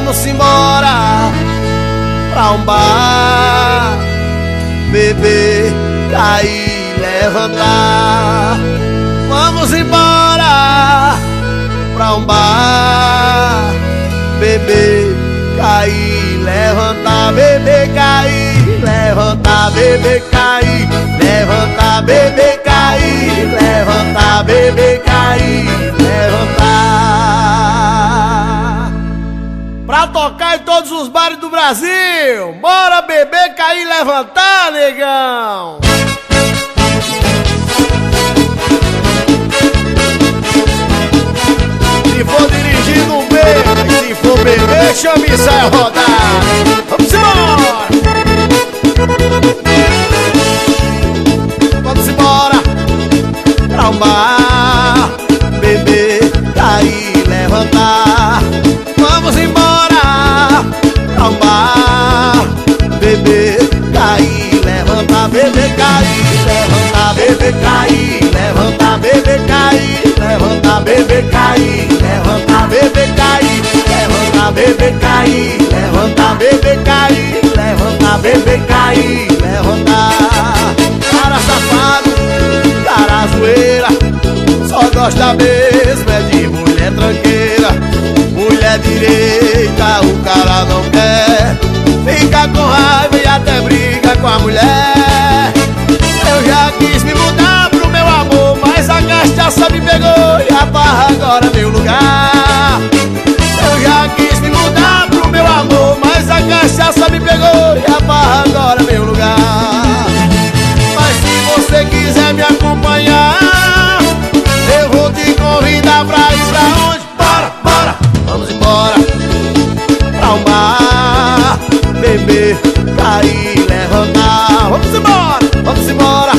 Vamos embora pra um bar, beber, cair, levantar. Vamos embora pra um bar, beber, cair, levantar, beber, cair, levantar, beber, cair, levantar, beber, cair, levantar, beber, cair, levantar. Pra tocar em todos os bares do Brasil. Bora beber, cair, levantar, negão. Se for dirigindo um beijo, se for beber, chame e sai rodar. Vamos embora! Vamos embora pra um bar, beber, cair, levantar. Vamos embora pra um bar, beber, cair, levantar, beber, cair, levantar, beber, cair, levantar, beber, cair, levantar, beber, cair, levantar, beber, cair, levantar, beber, cair, levantar, beber, cair, levantar, beber, cair, levantar. Cara safado, cara zoeira, só gosta mesmo é de mulher tranqueira. Mulher direita o cara não quer, fica com raiva e até briga com a mulher. Eu já quis me mudar pro meu amor, mas a cachaça me pegou e a barra agora é meu lugar. Eu já quis me mudar pro meu amor, mas a cachaça me pegou e a barra agora é meu lugar. Mas se você quiser me acompanhar, eu vou te convidar pra ir pra onde? Bora, bora! Vamos embora pra um bar, beber, cair, levantar. Vamos embora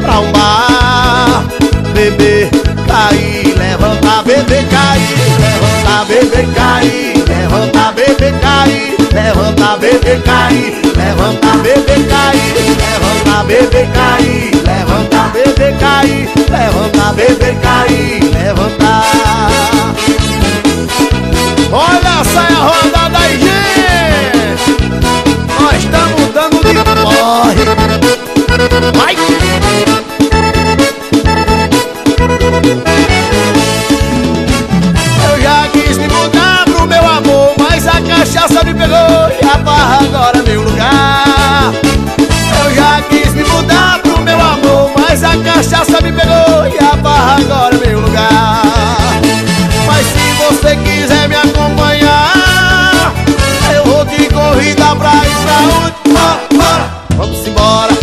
pra um bar, beber, cair, levantar, beber, cair, levantar, beber, cair, levantar, beber, cair, levantar, beber, cair, levantar, beber, cair, levantar, beber, cair, levantar, beber, cair, levantar, beber, cair, levantar. Olha a saia rodada aí, gente! Nós estamos dando de corre. Vai! Eu já quis me mudar pro meu amor, mas a cachaça me pegou e a barra agora é meu lugar. Eu já quis me mudar pro meu amor, mas a cachaça me pegou e a barra agora é meu lugar. Mas se você quiser me acompanhar, eu vou te convidar pra ir pra onde? Bora, bora! Vamos embora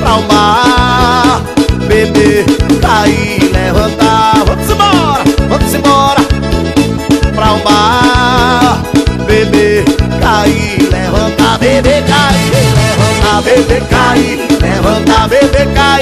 pra um bar, beber, cair, levantar. Vamos embora pra um bar, beber, cair, levantar, beber, cair, levantar, beber, cair, levantar, beber, cair.